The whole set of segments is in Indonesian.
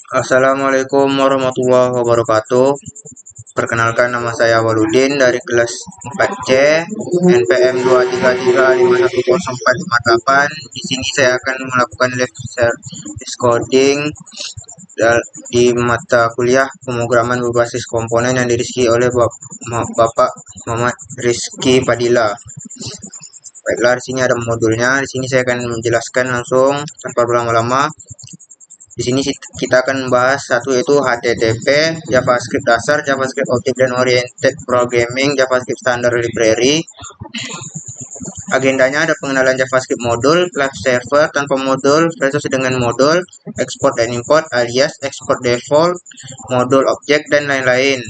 Assalamualaikum warahmatullahi wabarakatuh. Perkenalkan, nama saya Waludin dari kelas 4C NPM 233510458. Di sini saya akan melakukan live service coding di mata kuliah pemrograman berbasis komponen yang dirisi oleh Bapak Muhammad Rizky Padilla. Baiklah, di sini ada modulnya. Di sini saya akan menjelaskan langsung tanpa berlama-lama. Di sini kita akan membahas satu, yaitu HTTP, JavaScript dasar, JavaScript Object dan Oriented Programming, JavaScript Standard Library. Agendanya ada pengenalan JavaScript modul, live server tanpa modul versus dengan modul, export dan import alias export default, modul objek dan lain-lain.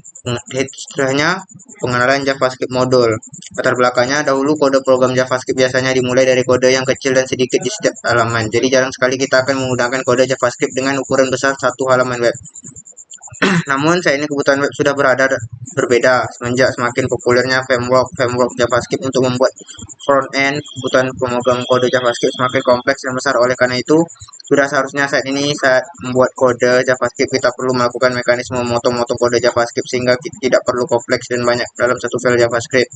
Setelahnya pengenalan JavaScript modul. Latar belakangnya, dahulu kode program JavaScript biasanya dimulai dari kode yang kecil dan sedikit di setiap halaman. Jadi jarang sekali kita akan menggunakan kode JavaScript dengan ukuran besar satu halaman web. Namun saat ini kebutuhan web sudah berbeda semenjak semakin populernya framework JavaScript untuk membuat front end. Kebutuhan pemrograman kode JavaScript semakin kompleks dan besar. Oleh karena itu, sudah seharusnya saat membuat kode JavaScript kita perlu melakukan mekanisme memotong-motong kode JavaScript sehingga tidak perlu kompleks dan banyak dalam satu file JavaScript.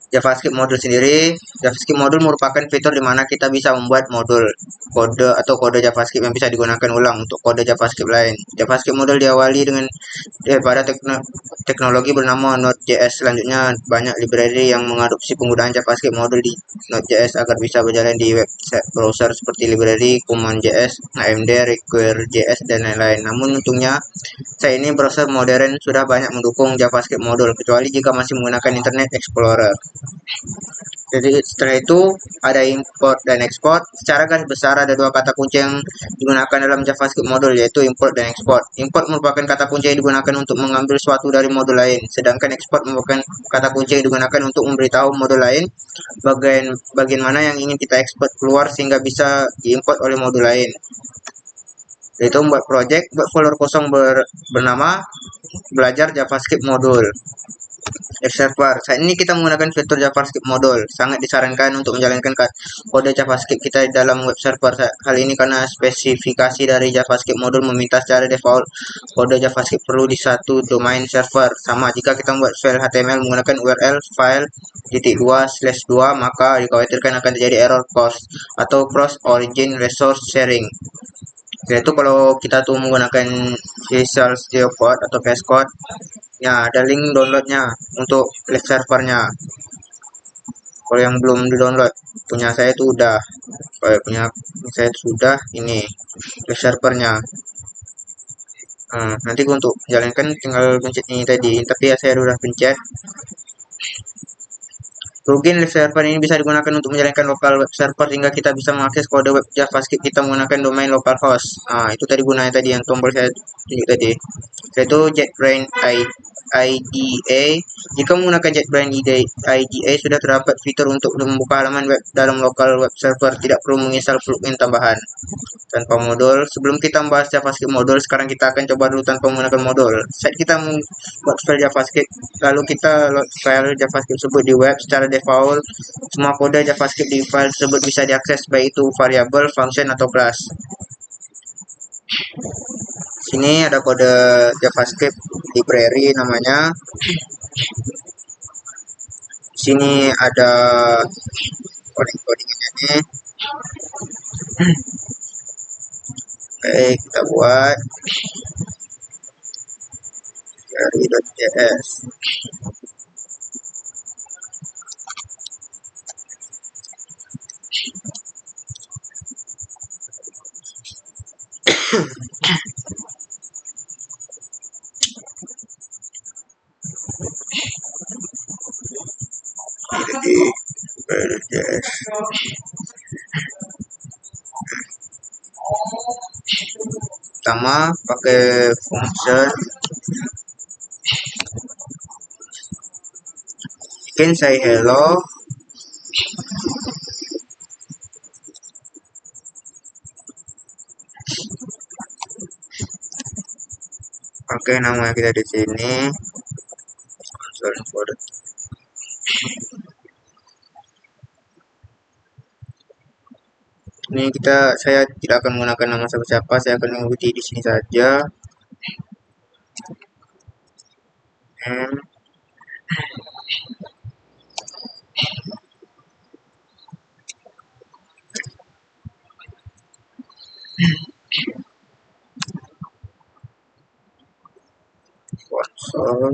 JavaScript modul sendiri, JavaScript modul merupakan fitur di mana kita bisa membuat modul kode atau kode JavaScript yang bisa digunakan ulang untuk kode JavaScript lain. JavaScript modul diawali daripada teknologi bernama Node.js. Selanjutnya, banyak library yang mengadopsi penggunaan JavaScript modul di Node.js agar bisa berjalan di web browser seperti library CommonJS, AMD, Require.js, dan lain-lain. Namun untungnya, saat ini browser modern sudah banyak mendukung JavaScript modul, kecuali jika masih menggunakan Internet Explorer. Jadi setelah itu ada import dan export. Secara garis besar ada dua kata kunci yang digunakan dalam JavaScript modul, yaitu import dan export. Import merupakan kata kunci yang digunakan untuk mengambil suatu dari modul lain, sedangkan export merupakan kata kunci yang digunakan untuk memberitahu modul lain bagian mana yang ingin kita export keluar sehingga bisa diimport oleh modul lain. Yaitu membuat project, buat folder kosong bernama belajar JavaScript modul. Server. Saat ini kita menggunakan fitur JavaScript modul. Sangat disarankan untuk menjalankan kode JavaScript kita di dalam web server. Hal ini karena spesifikasi dari JavaScript modul meminta secara default kode JavaScript perlu di satu domain server. Sama jika kita membuat file HTML menggunakan URL file -2/2, maka dikhawatirkan akan terjadi error cross origin resource sharing. Yaitu kalau kita tuh menggunakan Visual Studio Code atau VS Code, ya ada link downloadnya untuk live servernya. Kalau yang belum di download, punya saya itu udah. Kalau punya saya itu sudah, ini live servernya. Nanti untuk jalankan tinggal pencet ini tadi, tapi ya saya udah pencet. Plugin live server ini bisa digunakan untuk menjalankan local web server sehingga kita bisa mengakses kode web JavaScript kita menggunakan domain localhost. Itu tadi gunanya tadi yang tombol saya tunjuk tadi. Yaitu JetBrains IDE. Jika menggunakan JetBrains IDE sudah terdapat fitur untuk membuka halaman web dalam local web server, tidak perlu menginstal plugin tambahan. Tanpa modul, sebelum kita membahas JavaScript modul, sekarang kita akan coba dulu tanpa menggunakan modul. Saat kita membuat file JavaScript, lalu kita load file JavaScript tersebut di web. Secara default, semua kode JavaScript di file tersebut bisa diakses, baik itu variabel, function, atau class. Sini ada kode JavaScript library namanya. Sini ada coding-codingnya nih. Oke, kita buat dari.js. Jadi dari.js. Pertama pakai function bikin say hello. Oke, nama kita di sini console for Ini saya tidak akan menggunakan nama siapa-siapa, saya akan mengikuti di sini saja. M sponsor.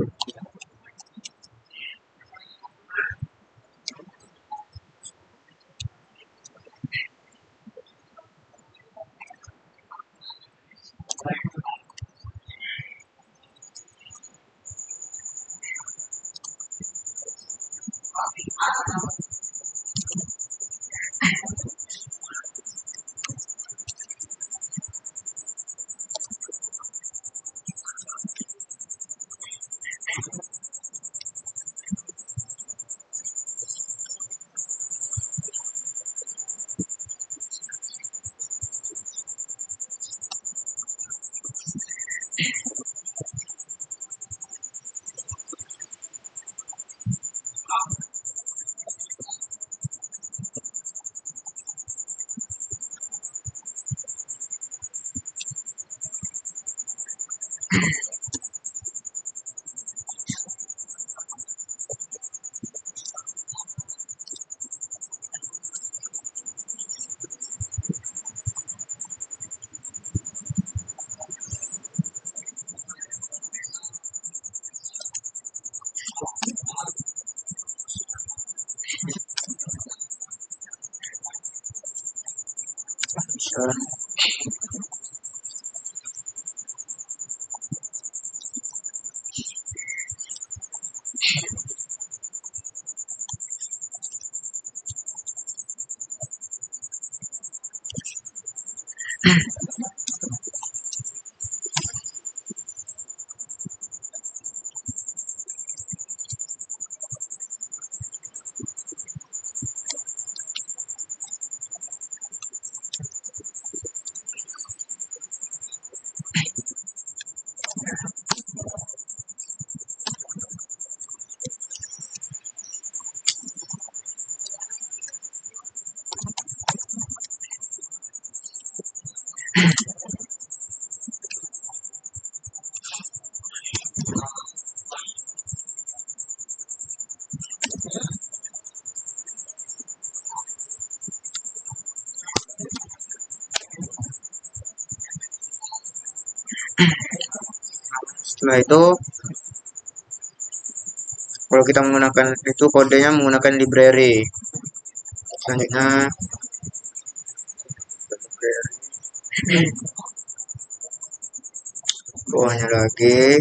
Setelah itu, kalau kita menggunakan itu kodenya menggunakan library. Selanjutnya bawahnya lagi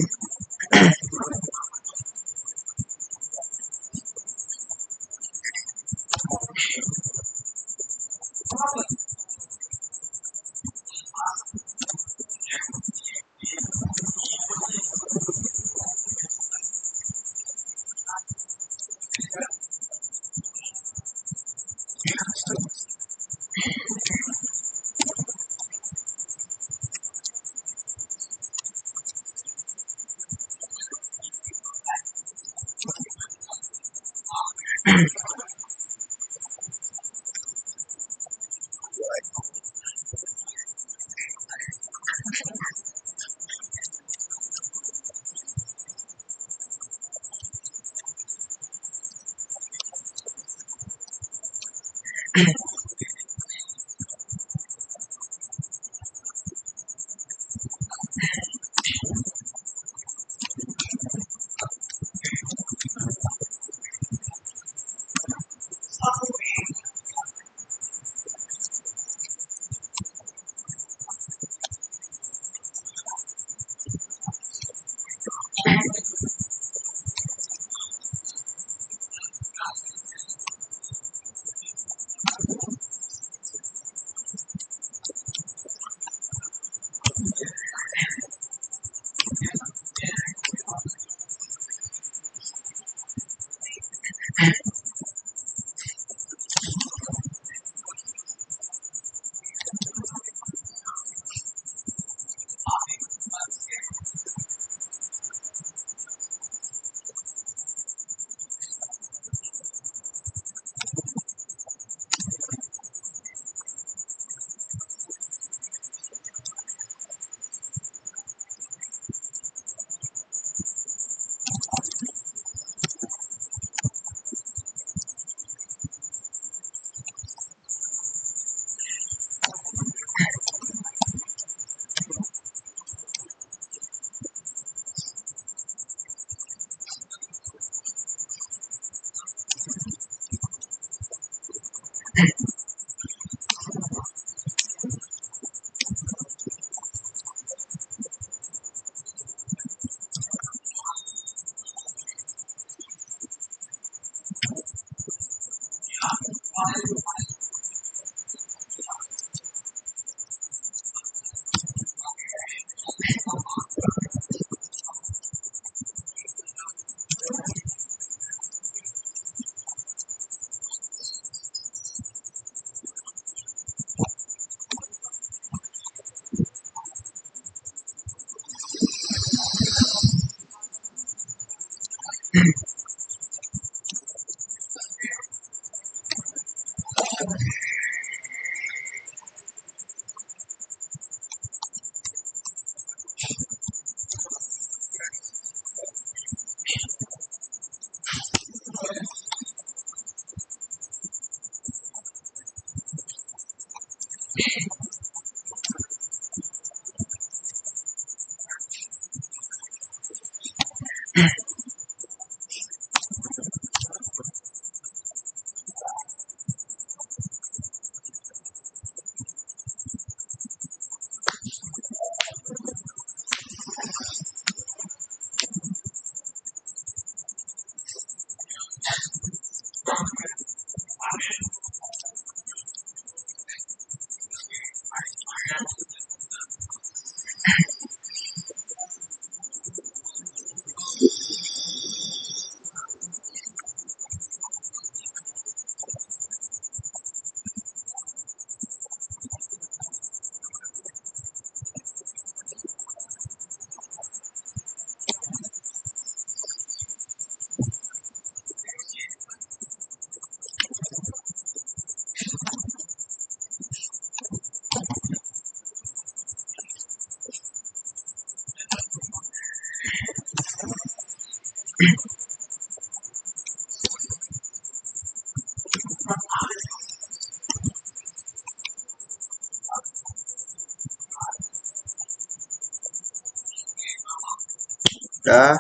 Udah,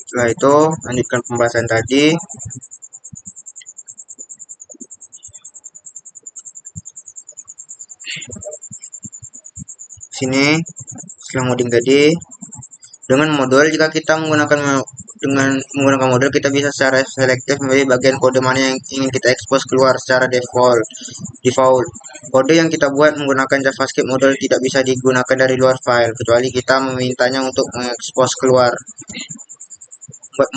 setelah itu lanjutkan pembahasan tadi. Sini setelah modding tadi, dengan modul jika kita menggunakan modul, kita bisa secara selektif memilih bagian kode mana yang ingin kita expose keluar secara default. Kode yang kita buat menggunakan JavaScript modul tidak bisa digunakan dari luar file kecuali kita memintanya untuk mengekspos keluar. Buat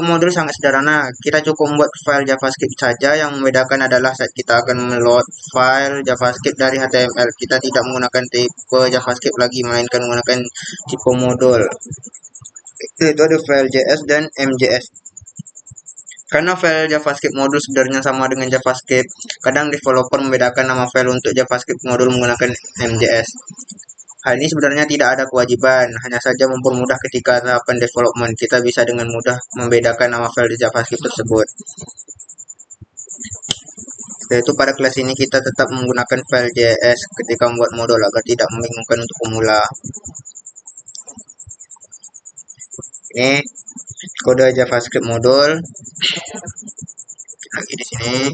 modul sangat sederhana, kita cukup membuat file JavaScript saja. Yang membedakan adalah saat kita akan meload file JavaScript dari HTML, kita tidak menggunakan tipe JavaScript lagi, melainkan menggunakan tipe modul. Itu ada file JS dan MJS. Karena file JavaScript modul sebenarnya sama dengan JavaScript, kadang developer membedakan nama file untuk JavaScript modul menggunakan MJS. Hal ini sebenarnya tidak ada kewajiban, hanya saja mempermudah ketika tahapan development. Kita bisa dengan mudah membedakan nama file di JavaScript tersebut. Yaitu pada kelas ini kita tetap menggunakan file JS ketika membuat modul agar tidak membingungkan untuk pemula. Ini kode JavaScript modul. Lagi di sini.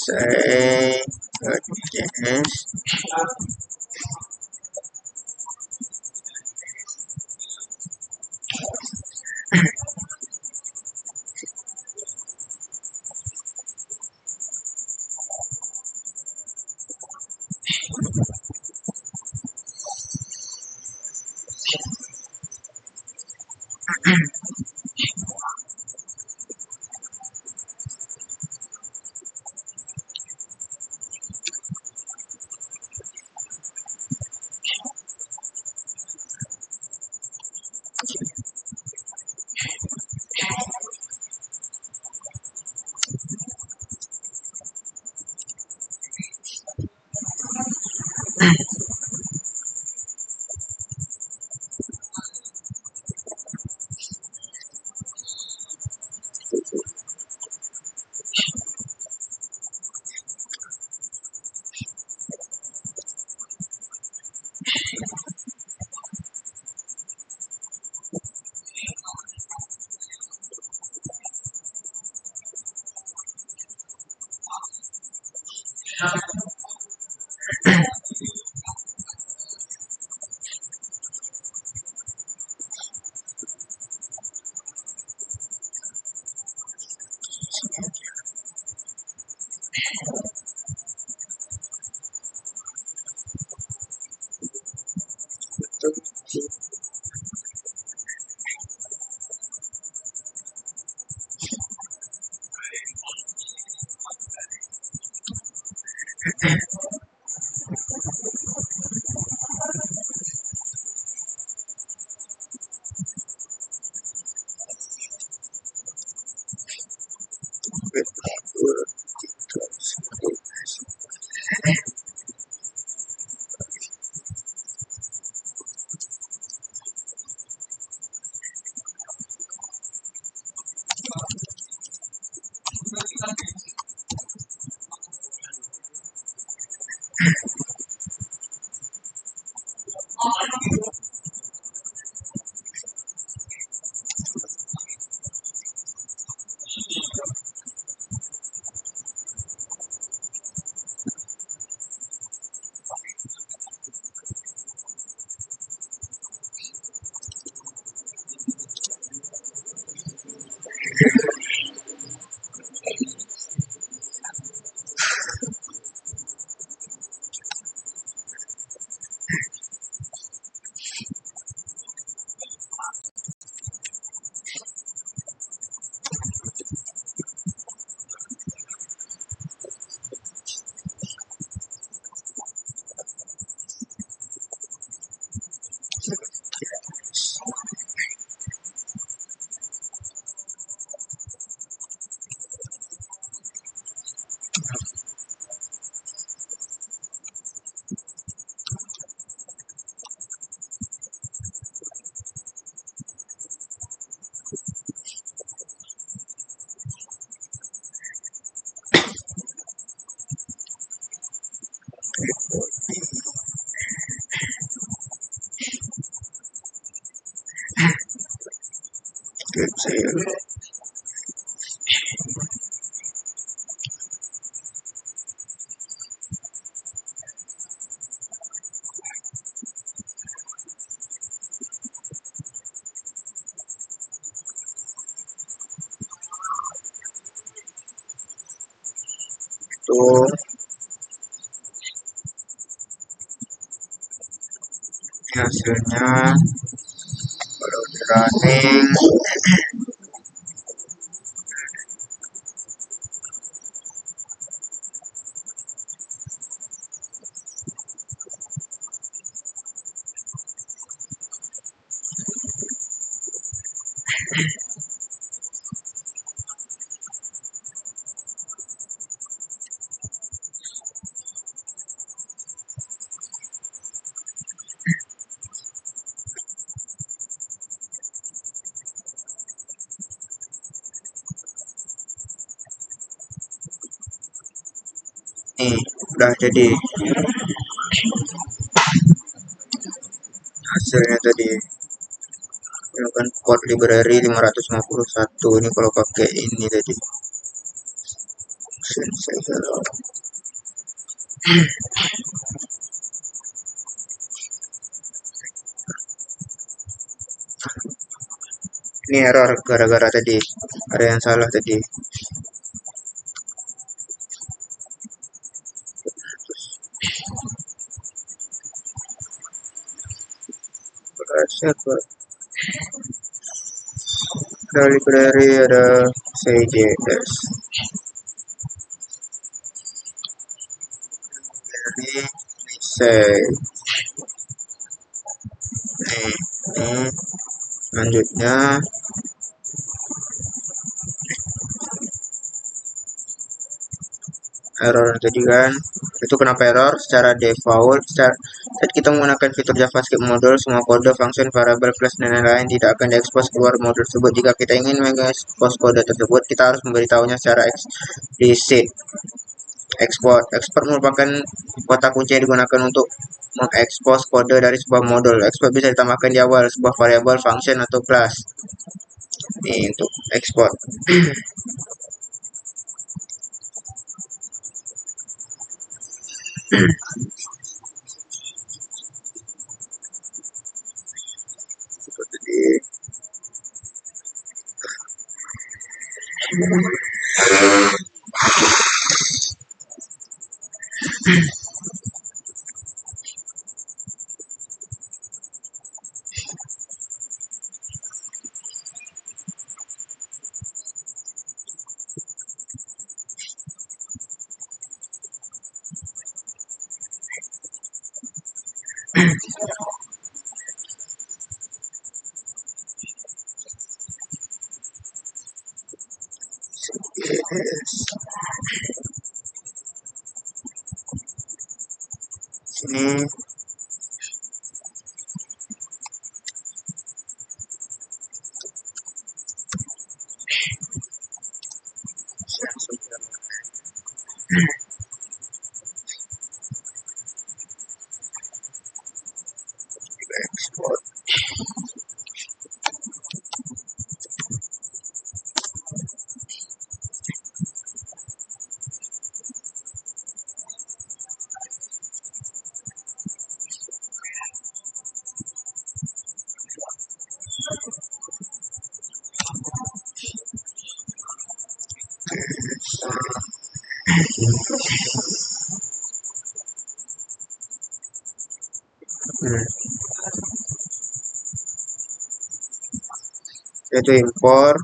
Say JS. saya itu hasilnya kalau di running nih udah jadi hasilnya tadi ini kan code library 551 ini kalau pakai ini tadi ini error gara-gara tadi ada yang salah tadi ada library ada CJS ini say ini selanjutnya error tadi kan itu kenapa error secara default saat kita menggunakan fitur JavaScript modul semua kode function variable class dan lain-lain tidak akan diekspos keluar modul tersebut. Jika kita ingin mengekspos kode tersebut kita harus memberitahunya secara eksplisit. Export merupakan kata kunci yang digunakan untuk mengekspos kode dari sebuah modul. Export bisa ditambahkan di awal sebuah variabel, function, atau class. Ini untuk export. Sini export. Yaitu import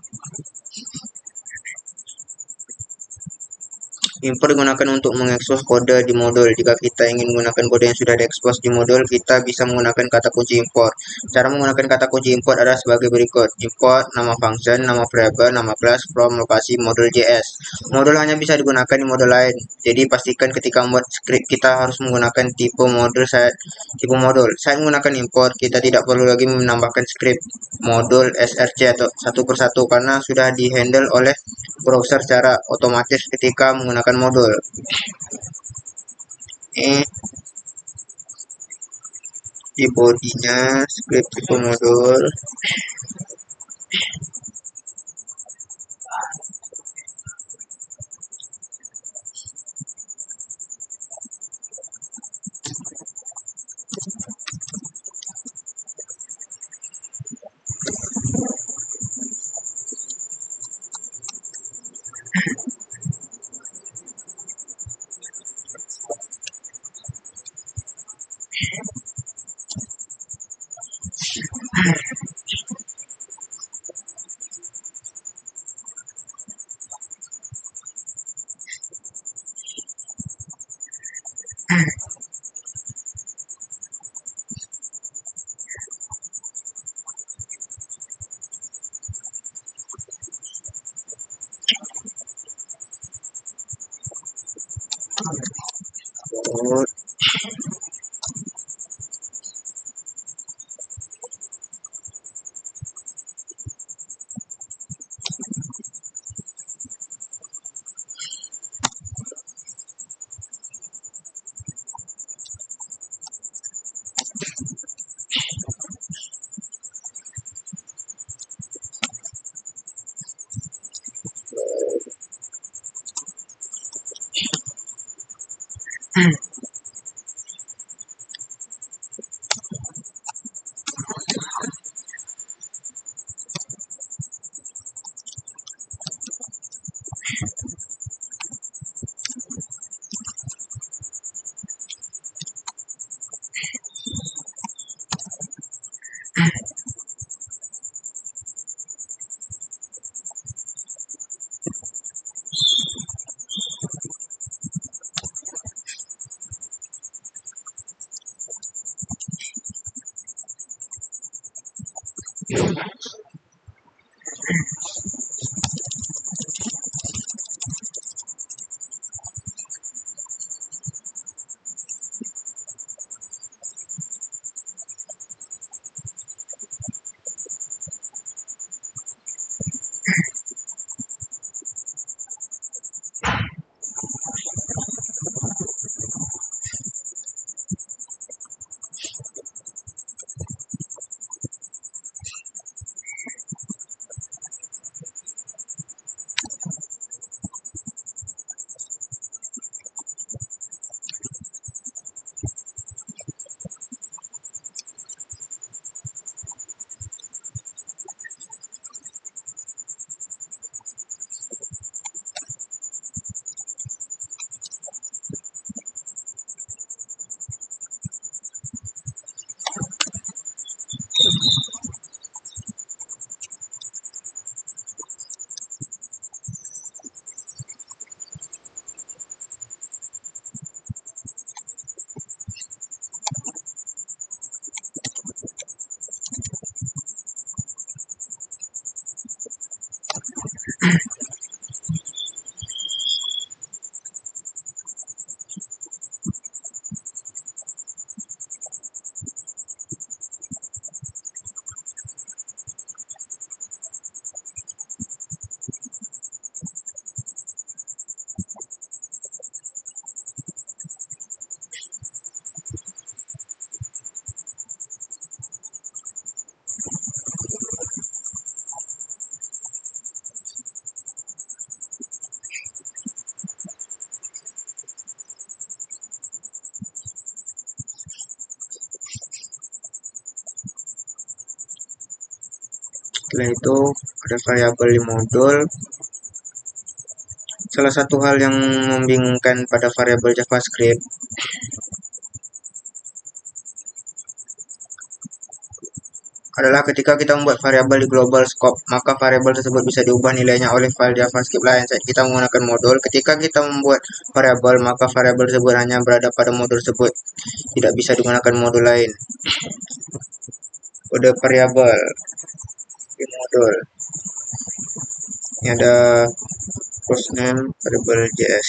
digunakan untuk mengekspos kode di modul. Jika kita ingin menggunakan kode yang sudah diekspos di modul, kita bisa menggunakan kata kunci import. Cara menggunakan kata kunci import adalah sebagai berikut. Import nama function, nama variable, nama class, from lokasi modul JS. Modul hanya bisa digunakan di modul lain. Jadi pastikan ketika membuat script kita harus menggunakan tipe modul. Saat menggunakan import, kita tidak perlu lagi menambahkan script modul src atau satu persatu karena sudah dihandle oleh browser secara otomatis ketika menggunakan modul. Ini di bodinya script tipe modul Setelah itu ada variabel di modul. Salah satu hal yang membingungkan pada variabel JavaScript adalah ketika kita membuat variabel di global scope, maka variabel tersebut bisa diubah nilainya oleh file JavaScript lain saat kita menggunakan modul. Ketika kita membuat variabel, maka variabel tersebut hanya berada pada modul tersebut, tidak bisa digunakan modul lain. Kode variabel di modul. Ini ada post name variable JS.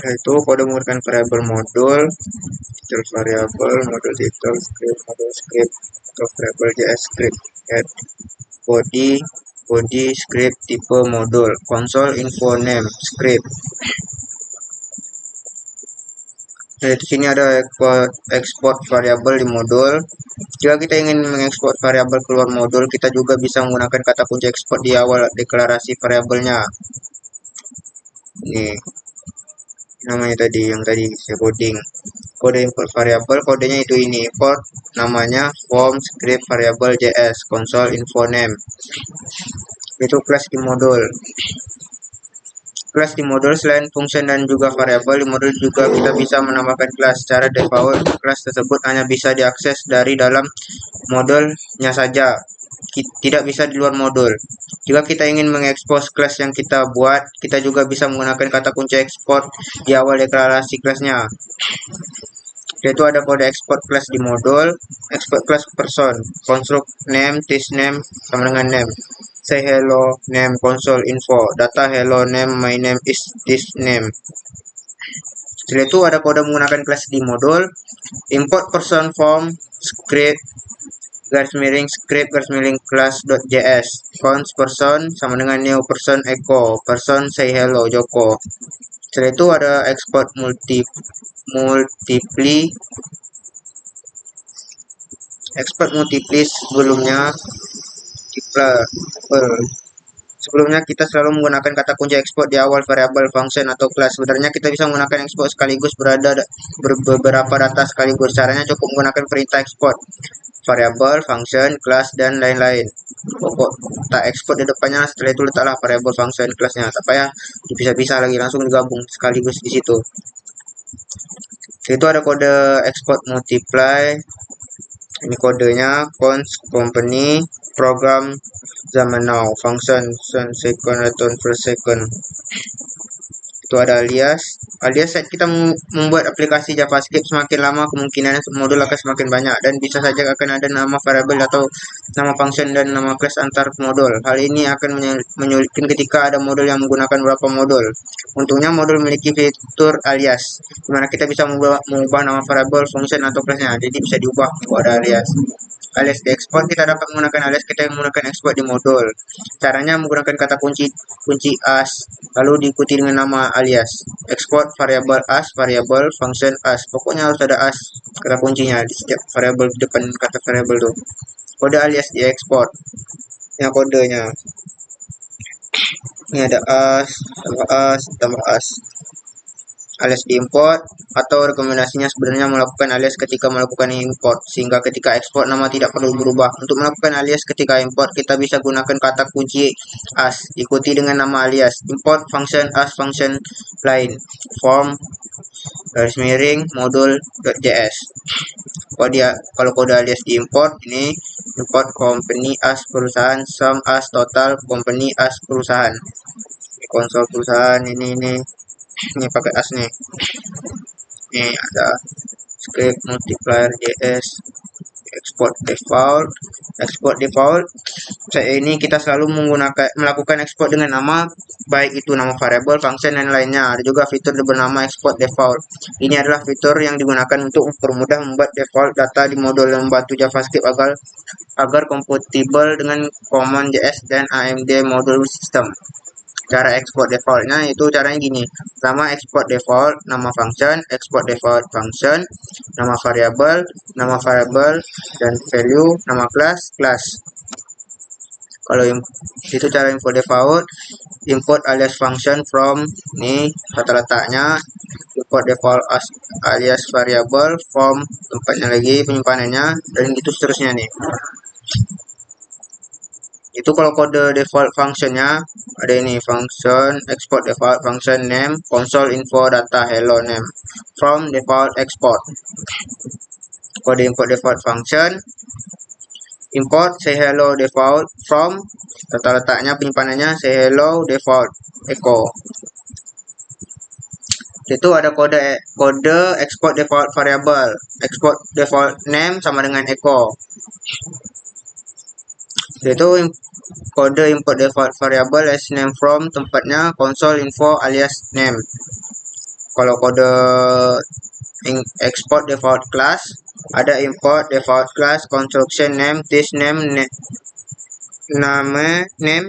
Itu kode menggunakan variabel modul, title variabel, modul title, script, modul script, atau variabel JS script, add body script tipe modul, console info name script. Nah, di sini ada export variabel di modul. Jika kita ingin mengekspor variabel keluar modul, kita juga bisa menggunakan kata kunci export di awal deklarasi variabelnya. Ini namanya tadi, yang tadi saya coding. Kode import variabel, kodenya itu ini, import namanya form script variabel JS console info name. Itu kelas di modul. Kelas di modul selain function dan juga variabel, di modul juga kita bisa menambahkan kelas. Secara default, kelas tersebut hanya bisa diakses dari dalam modulnya saja, tidak bisa di luar modul. Jika kita ingin mengekspos kelas yang kita buat, kita juga bisa menggunakan kata kunci export di awal deklarasi kelasnya. Yaitu ada kode export kelas di modul, export kelas person, construct name, this name sama dengan name. Say hello name console info, data hello name, my name is this name. Setelah itu ada kode menggunakan kelas di modul, import person form script garis miring script garis miring class.js cons person sama dengan new person echo person say hello Joko. Setelah itu ada export multiply sebelumnya kita selalu menggunakan kata kunci export di awal variabel, function, atau kelas. Sebenarnya kita bisa menggunakan export sekaligus beberapa data sekaligus. Caranya cukup menggunakan perintah export variabel, function, kelas, dan lain-lain. Pokok tak export di depannya, setelah itu letaklah variabel, function, kelasnya. Tak payah dipisah-pisah lagi, langsung digabung sekaligus di situ. Itu ada kode export multiply. Ini kodenya const company program zaman now function second return per second. Itu ada alias saat kita membuat aplikasi JavaScript, semakin lama kemungkinan modul akan semakin banyak dan bisa saja akan ada nama variabel atau nama function dan nama kelas antar modul. Hal ini akan menyulitkan ketika ada modul yang menggunakan beberapa modul. Untungnya modul memiliki fitur alias, dimana kita bisa mengubah nama variabel, function, atau kelasnya. Jadi bisa diubah kalau ada alias. Alias diekspor, kita dapat menggunakan alias kita yang menggunakan export di modul. Caranya menggunakan kata kunci as, lalu diikuti dengan nama alias. Export variabel as, variabel function as. Pokoknya harus ada as kata kuncinya di setiap variabel di depan kata variabel tuh. Kode alias diekspor. Yang kodenya. Ini ada as, tambah as. Alias diimport, atau rekomendasinya sebenarnya melakukan alias ketika melakukan import, sehingga ketika ekspor nama tidak perlu berubah. Untuk melakukan alias ketika import, kita bisa gunakan kata kunci as ikuti dengan nama alias. Import function as function lain form garis miring modul.js. Kalau kode alias diimport, ini import company as perusahaan, sum as total, company as perusahaan. Ini konsol perusahaan, ini pakai as nih. Ini ada script multiplier JS export default. Ini kita selalu melakukan export dengan nama, baik itu nama variabel, function, dan lainnya. Ada juga fitur bernama export default. Ini adalah fitur yang digunakan untuk mempermudah membuat default data di modul yang membantu JavaScript agar kompatibel dengan Common JS dan AMD modul system. Cara export defaultnya itu caranya gini. Pertama, export default nama function, export default function, nama variabel, dan value, nama kelas. Kalau itu cara import default. Import alias function from, ini tata letaknya. Import default alias variable from, tempatnya lagi, penyimpanannya, dan gitu seterusnya nih. Itu kalau kode default functionnya ada ini, function export default function name console info data hello name from default export. Kode import default function import say hello default from, tata letaknya penyimpanannya say hello default echo. Itu ada kode export default variable, export default name sama dengan echo. Itu kode import default variable as name from, tempatnya console info alias name Kalau kode export default class, ada import default class, construction name, this name, name,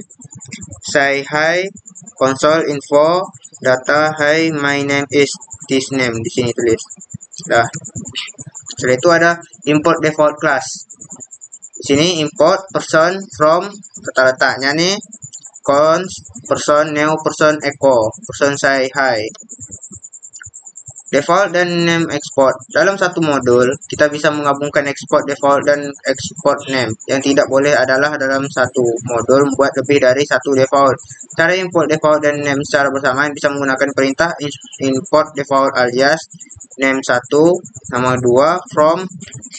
say hi, console info, data, hi, my name is this name, di sini tulis. Setelah itu ada import default class. Di sini import person from, tata letaknya nih const person new person echo person say hi. Default dan name export. Dalam satu modul, kita bisa menggabungkan export default dan export name. Yang tidak boleh adalah dalam satu modul membuat lebih dari satu default. Cara import default dan name secara bersamaan bisa menggunakan perintah import default alias name 1, nama 2, from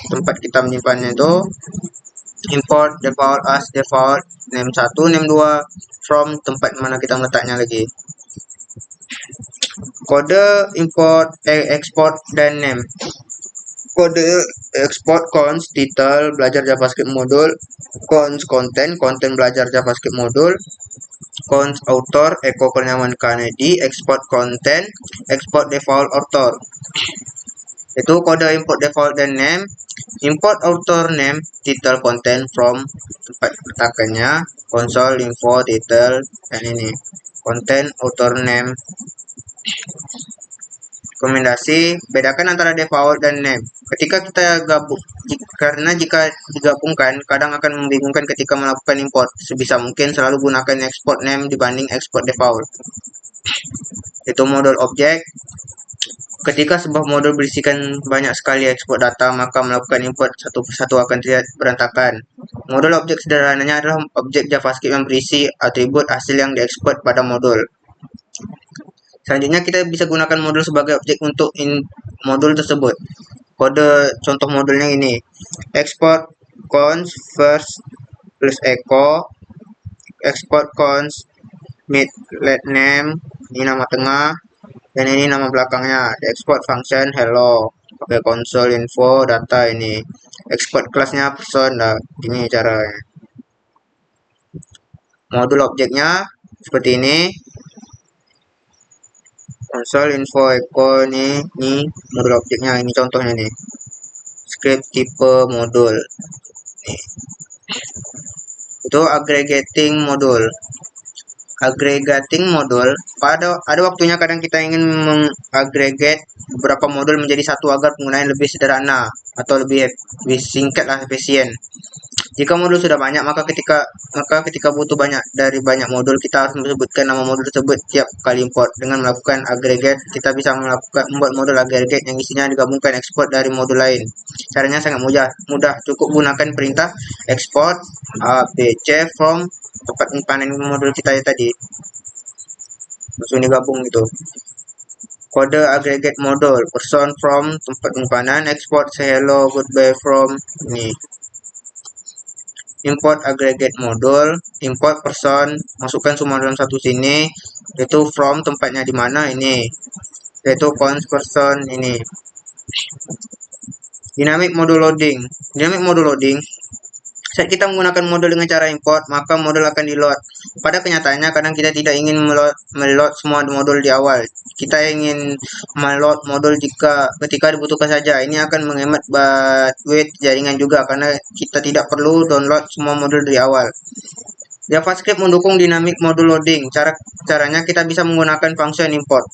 tempat kita menyimpannya itu, import default as default name 1, name 2, from tempat mana kita meletaknya lagi. Kode import export dan name. Kode export const title belajar JavaScript modul, const content belajar JavaScript modul, const author Eko Kurniawan Kennedy, export content, export default author. Itu kode import default dan name. Import author name, title content from tempat letakannya, console info title, dan ini content author name. Rekomendasi, bedakan antara default dan name. Ketika kita gabung, karena jika digabungkan kadang akan membingungkan ketika melakukan import. Sebisa mungkin selalu gunakan export name dibanding export default. Itu modul objek. Ketika sebuah modul berisikan banyak sekali ekspor data, maka melakukan import satu persatu akan terlihat berantakan. Modul objek sederhananya adalah objek JavaScript yang berisi atribut hasil yang diekspor pada modul. Selanjutnya kita bisa gunakan modul sebagai objek untuk modul tersebut. Kode contoh modulnya ini. Export const first plus echo, export const mid let name, ini nama tengah, dan ini nama belakangnya. Export function hello, pakai console info data ini. Export kelasnya person, nah ini caranya. Modul objeknya seperti ini. Console info echo ini modul objeknya, ini contohnya nih. Script tipe modul. Nih. Itu aggregating modul. Aggregating modul, ada waktunya kadang kita ingin mengagregat beberapa modul menjadi satu agar penggunaan lebih sederhana atau lebih singkat lah, efisien. Jika modul sudah banyak, maka ketika butuh dari banyak modul, kita harus menyebutkan nama modul tersebut tiap kali import. Dengan melakukan agregat, kita bisa membuat modul agregat yang isinya digabungkan ekspor dari modul lain. Caranya sangat mudah. Cukup gunakan perintah export abc from tempat penyimpanan modul kita tadi. Langsung digabung gitu. Kode agregat modul, person from tempat penyimpanan, export say hello goodbye from ini. Import aggregate modul, import person, masukkan semua dalam satu sini, yaitu from tempatnya di mana ini, yaitu const person ini. Dynamic modul loading. Saat kita menggunakan modul dengan cara import, maka modul akan di load. Pada kenyataannya kadang kita tidak ingin meload semua modul di awal. Kita ingin meload modul ketika dibutuhkan saja. Ini akan menghemat bandwidth jaringan juga karena kita tidak perlu download semua modul dari awal. JavaScript mendukung dynamic modul loading. Caranya kita bisa menggunakan function import,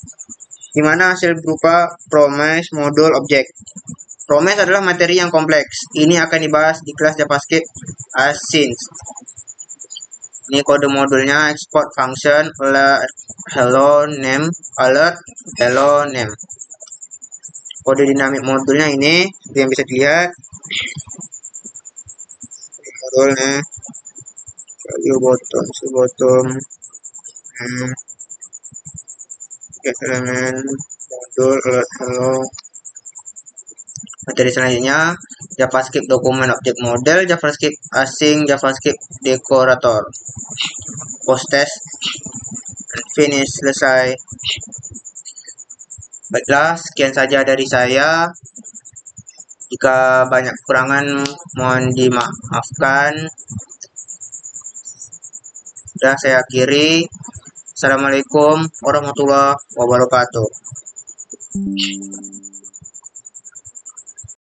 di mana hasil berupa promise modul object. Promise adalah materi yang kompleks. Ini akan dibahas di kelas JavaScript Async. Ini kode modulnya, export function alert hello name, Kode dinamik modulnya ini yang bisa dilihat. Modulnya bottom get element modul alert hello. Materi selanjutnya JavaScript dokumen objek model, JavaScript async, JavaScript dekorator. Post test, finish, selesai. Baiklah, sekian saja dari saya. Jika banyak kekurangan mohon dimaafkan. Sudah saya akhiri. Assalamualaikum warahmatullahi wabarakatuh.